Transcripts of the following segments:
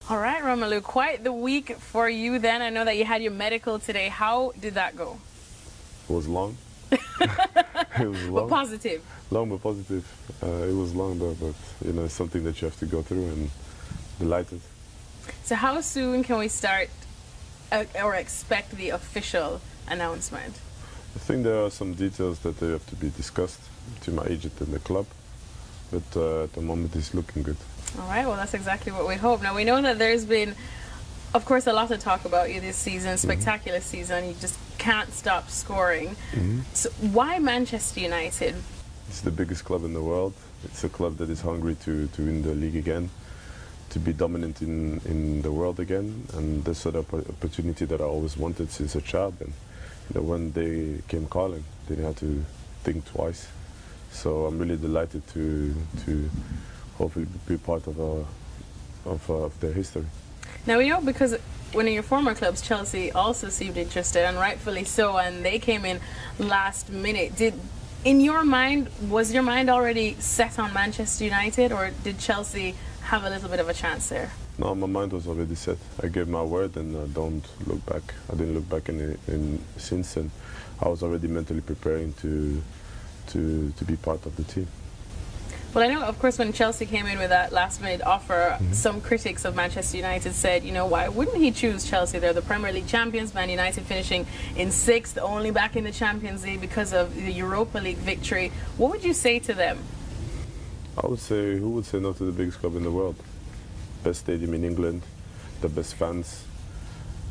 All right, Romelu, quite the week for you then. I know that you had your medical today. How did that go? It was long. It was long. But positive. Long but positive. It was long though, but you know, it's something that you have to go through, and delighted. So how soon can we start or expect the official announcement? I think there are some details that they have to be discussed between my agent and the club, but at the moment it's looking good. All right, well, that's exactly what we hope. Now, we know that there's been, of course, a lot to talk about you this season, spectacular season. You just can't stop scoring. So why Manchester United? It's the biggest club in the world. It's a club that is hungry to win the league again, to be dominant in the world again, and this sort of opportunity that I always wanted since a child. And you know, when they came calling, didn't have to think twice. So I'm really delighted to hopefully be part of their history. Now, we know because one of your former clubs, Chelsea, also seemed interested, and rightfully so, and they came in last minute. In your mind, was your mind already set on Manchester United, or did Chelsea have a little bit of a chance there? No, my mind was already set. I gave my word and I don't look back. I didn't look back since, and I was already mentally preparing to be part of the team. Well, I know, of course, when Chelsea came in with that last-minute offer, some critics of Manchester United said, you know, why wouldn't he choose Chelsea? They're the Premier League champions, Man United finishing in 6th, only back in the Champions League because of the Europa League victory. What would you say to them? I would say, who would say no to the biggest club in the world? Best stadium in England, the best fans.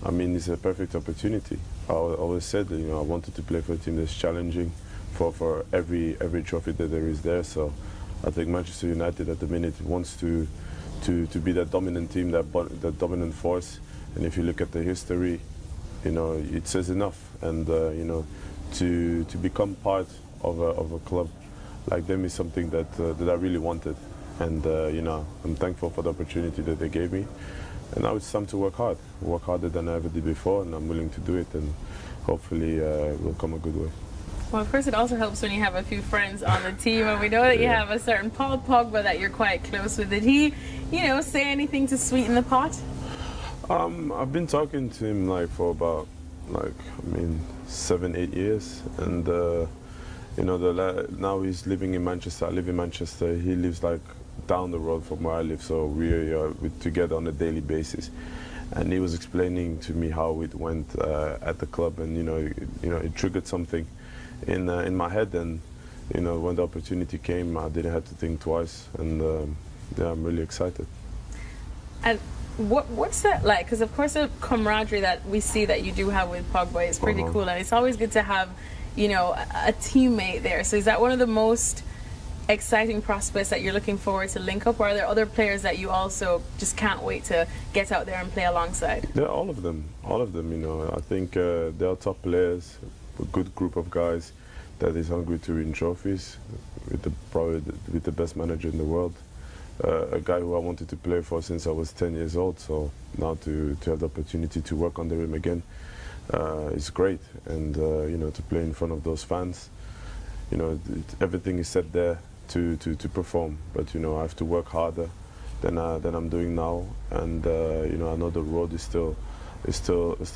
I mean, it's a perfect opportunity. I always said that, you know, I wanted to play for a team that's challenging for every trophy that there is there. So I think Manchester United at the minute wants to be that dominant team, that dominant force. And if you look at the history, you know, it says enough. And you know, to become part of a club like them is something that I really wanted. And you know, I'm thankful for the opportunity that they gave me. And now it's time to work harder than I ever did before, and I'm willing to do it. And hopefully, it will come a good way. Well, of course, it also helps when you have a few friends on the team, and we know that you have a certain Paul Pogba that you're quite close with. Did he, you know, say anything to sweeten the pot? I've been talking to him like for about, I mean, 7-8 years, and you know, now he's living in Manchester. I live in Manchester. He lives like down the road from where I live, so we're together on a daily basis. And he was explaining to me how it went at the club, and you know, it triggered something in my head, and you know, when the opportunity came, I didn't have to think twice, and yeah, I'm really excited. And what's that like? Because of course the camaraderie that we see that you do have with Pogba is pretty cool, and it's always good to have, you know, a teammate there. So is that one of the most exciting prospects that you're looking forward to link up, or are there other players that you also just can't wait to get out there and play alongside? Yeah, all of them, you know. I think they are top players, a good group of guys that is hungry to win trophies, probably with the best manager in the world, a guy who I wanted to play for since I was 10 years old, so now to have the opportunity to work under him again is great, and you know, to play in front of those fans, you know, everything is set there to perform, but you know, I have to work harder than I'm doing now, and you know, I know the road is still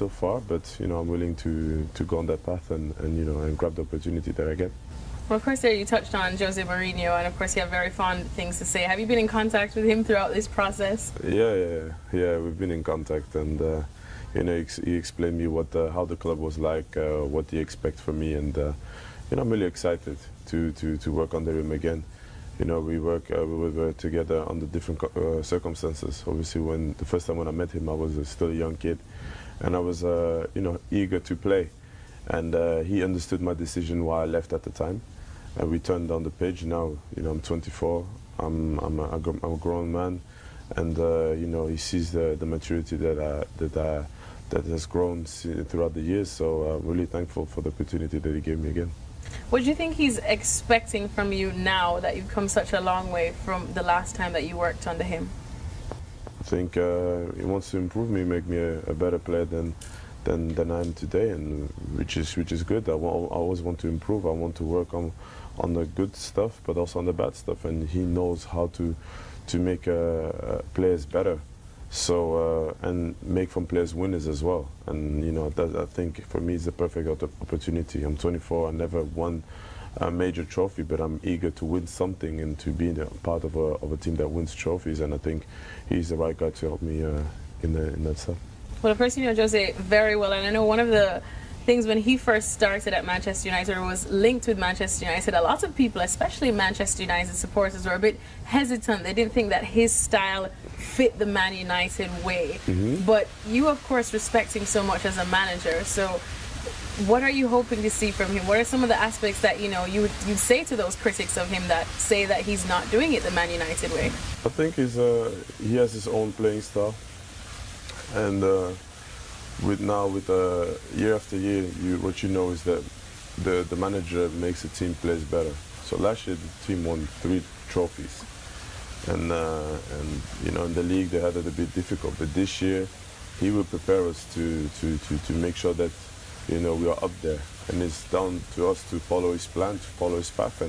far, but you know, I'm willing to go on that path and you know, and grab the opportunity that I get. Well, of course, there you touched on Jose Mourinho, and of course, you have very fond things to say. Have you been in contact with him throughout this process? Yeah, we've been in contact, and you know, he explained me how the club was like, what he expects from me, and you know, I'm really excited to work under him again. You know, we were together under different circumstances. Obviously, when the first time when I met him, I was still a young kid, and I was you know, eager to play, and he understood my decision why I left at the time, and we turned down the page. Now, you know, I'm 24. I'm a grown man, and you know, he sees the maturity that has grown throughout the years. So I'm really thankful for the opportunity that he gave me again. What do you think he's expecting from you now that you've come such a long way from the last time that you worked under him? I think he wants to improve me, make me a better player than I am today, and which is good. I always want to improve. I want to work on the good stuff, but also on the bad stuff. And he knows how to make players better. So and make from players winners as well. And you know, that, I think for me, is the perfect opportunity. I'm 24. I never won a major trophy, but I'm eager to win something and to be part of a team that wins trophies. And I think he's the right guy to help me in that stuff. Well, of course, you know Jose very well, and I know one of the things when he first started at Manchester United or was linked with Manchester United, a lot of people, especially Manchester United supporters, were a bit hesitant. They didn't think that his style fit the Man United way. But you, of course, respect him so much as a manager. So what are you hoping to see from him? What are some of the aspects that, you know, you say to those critics of him that say that he's not doing it the Man United way? I think he has his own playing style. And with year after year, what you know is that the manager makes the team plays better. So last year the team won 3 trophies, and you know, in the league they had it a bit difficult. But this year he will prepare us to make sure that, you know, we are up there, and it's down to us to follow his plan, to follow his path,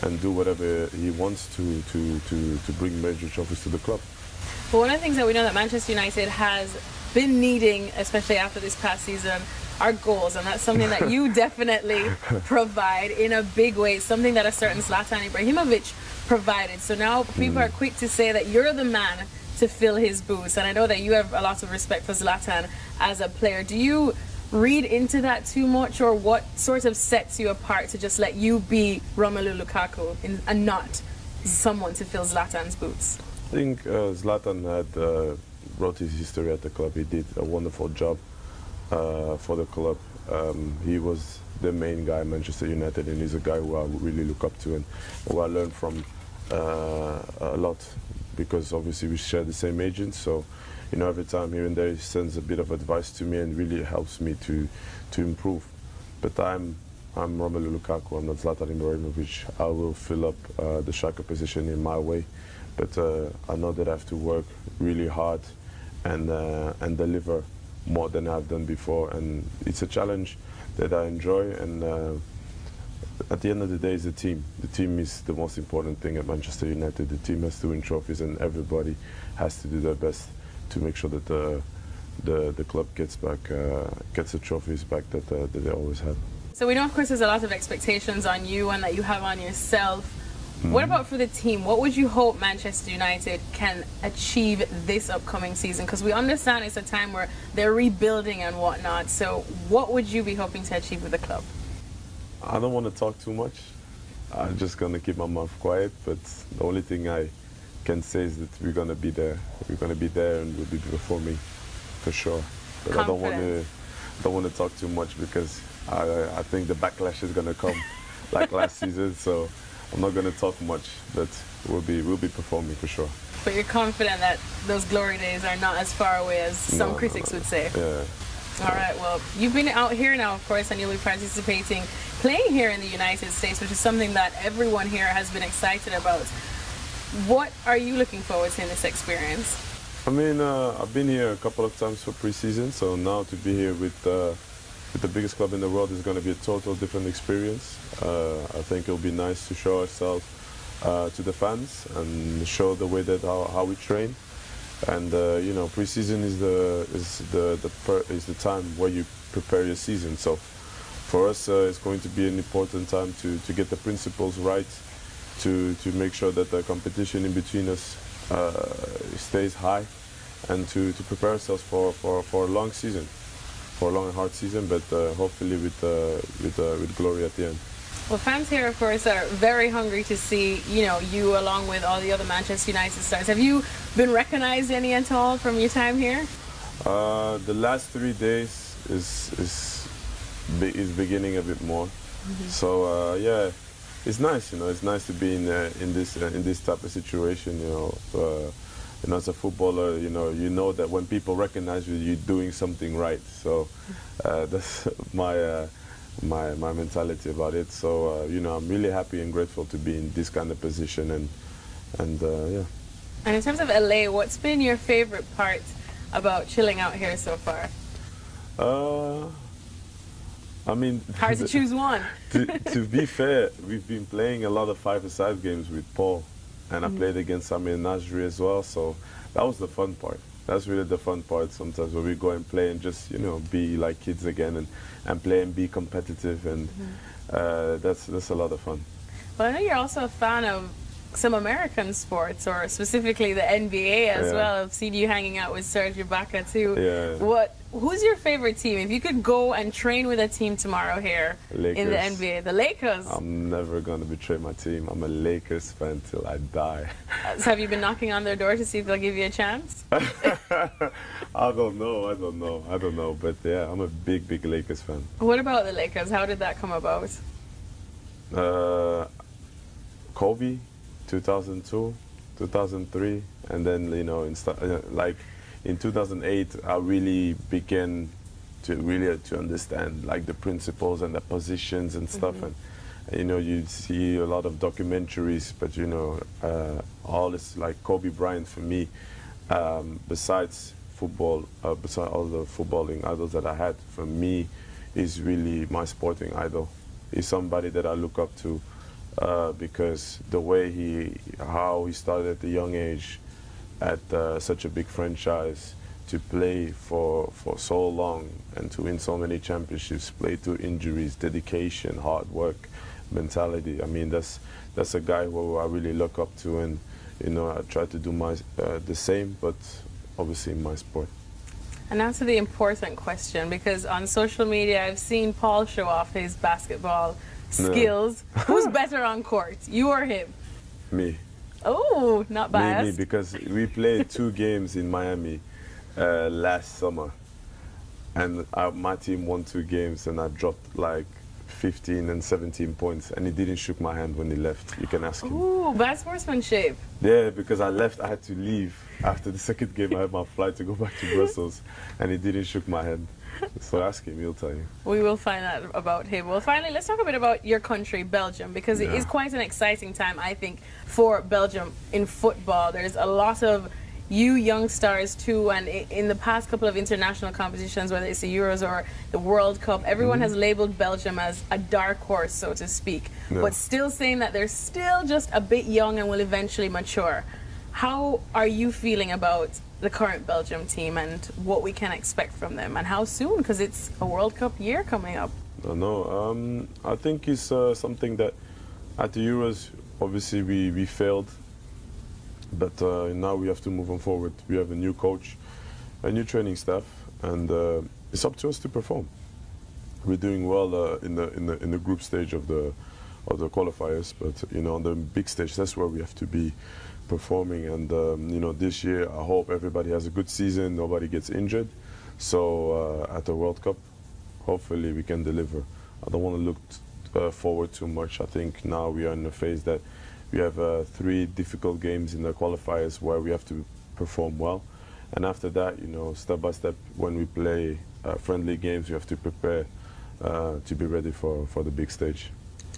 and do whatever he wants to bring major trophies to the club. But one of the things that we know that Manchester United has been needing, especially after this past season, are goals, and that's something that you definitely provide in a big way. It's something that a certain Zlatan Ibrahimovic provided. So now people are quick to say that you're the man to fill his boots, and I know that you have a lot of respect for Zlatan as a player. Do you read into that too much, or what sort of sets you apart to just let you be Romelu Lukaku and not someone to fill Zlatan's boots? I think Zlatan wrote his history at the club. He did a wonderful job for the club. He was the main guy at Manchester United, and he's a guy who I really look up to and who I learn from a lot, because obviously we share the same agent. So, you know, every time here and there he sends a bit of advice to me and really helps me to improve. But I'm Romelu Lukaku. I'm not Zlatan Ibrahimovic. I will fill up the striker position in my way. But I know that I have to work really hard and deliver more than I've done before. And it's a challenge that I enjoy. And at the end of the day, it's the team. The team is the most important thing at Manchester United. The team has to win trophies, and everybody has to do their best to make sure that the club gets the trophies back that they always had. So we know, of course, there's a lot of expectations on you and that you have on yourself. What about for the team? What would you hope Manchester United can achieve this upcoming season? Because we understand it's a time where they're rebuilding and whatnot. So what would you be hoping to achieve with the club? I don't want to talk too much. I'm just going to keep my mouth quiet. But the only thing I can say is that we're going to be there. We're going to be there, and we'll be performing for sure. But I don't want to talk too much, because I think the backlash is going to come like last season. So I'm not going to talk much, but we'll be performing for sure. But you're confident that those glory days are not as far away as some critics would say? Yeah. All right, well, you've been out here now, of course, and you'll be participating, playing here in the United States, which is something that everyone here has been excited about. What are you looking forward to in this experience? I mean, I've been here a couple of times for pre-season, so now to be here with the biggest club in the world is going to be a total different experience. I think it'll be nice to show ourselves to the fans and show the way that how we train. And you know, pre-season is the time where you prepare your season. So for us, it's going to be an important time to get the principles right, to make sure that the competition in between us stays high, and to prepare ourselves for a long season. For a long and hard season, but hopefully with glory at the end. Well, fans here, of course, are very hungry to see, you know, you along with all the other Manchester United stars. Have you been recognized any at all from your time here? The last 3 days is beginning a bit more. So yeah, it's nice. You know, it's nice to be in this type of situation. You know, as a footballer, you know that when people recognize you, you're doing something right. So that's my mentality about it. So you know, I'm really happy and grateful to be in this kind of position, and yeah. And in terms of LA, what's been your favorite part about chilling out here so far? I mean, hard to choose one. to be fair, we've been playing a lot of five-a-side games with Paul. And I played against Samir Nasri as well, so that was the fun part. That's really the fun part sometimes, where we go and play and just, you know, be like kids again and play and be competitive, and that's a lot of fun. Well, I know you're also a fan of some American sports, or specifically the NBA as well. I've seen you hanging out with Serge Ibaka too. Yeah. Who's your favorite team? If you could go and train with a team tomorrow here in the NBA, the Lakers. I'm never going to betray my team. I'm a Lakers fan till I die. So have you been knocking on their door to see if they'll give you a chance? I don't know. But yeah, I'm a big Lakers fan. What about the Lakers? How did that come about? Kobe, 2002, 2003, and then, you know, like in 2008, I really began to understand like the principles and the positions and stuff, and you know, you see a lot of documentaries, but you know, all this, like Kobe Bryant for me, besides football, besides all the footballing idols that I had, for me, is really my sporting idol. He's somebody that I look up to. Because the way how he started at a young age at such a big franchise, to play for so long and to win so many championships, play through injuries, dedication, hard work, mentality. I mean, that's a guy who I really look up to, and you know, I try to do the same, but obviously in my sport. And now to the important question, because on social media I've seen Paul show off his basketball skills. Who's better on court, you or him? Me. Oh, not biased. Me, because we played 2 games in Miami last summer, and my team won 2 games, and I dropped like 15 and 17 points, and he didn't shake my hand when he left. You can ask him. Ooh, bad sportsmanship. Yeah, because I left, I had to leave. After the second game, I had my flight to go back to Brussels, and he didn't shake my hand. So ask him, he'll tell you. We will find out about him. Well, finally, let's talk a bit about your country, Belgium, because it is quite an exciting time, I think, for Belgium in football. There's a lot of young stars too, and in the past couple of international competitions, whether it's the Euros or the World Cup, everyone has labeled Belgium as a dark horse, so to speak, but still saying that they're still just a bit young and will eventually mature. How are you feeling about the current Belgium team and what we can expect from them, and how soon, because it's a World Cup year coming up? No, I think it's something that at the Euros, obviously we failed, but now we have to move on forward. We have a new coach, a new training staff, and it's up to us to perform. We're doing well in the group stage of the qualifiers, but you know, on the big stage, that's where we have to be performing. And you know, this year I hope everybody has a good season, nobody gets injured, so at the World Cup hopefully we can deliver. I don't want to look forward too much. I think now we are in a phase that we have 3 difficult games in the qualifiers where we have to perform well, and after that, you know, step by step, when we play friendly games, we have to prepare to be ready for the big stage.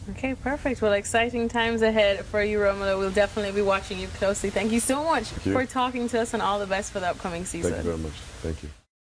Okay, perfect. Well, exciting times ahead for you, Romulo. We'll definitely be watching you closely. Thank you so much for talking to us, and all the best for the upcoming season. Thank you very much. Thank you.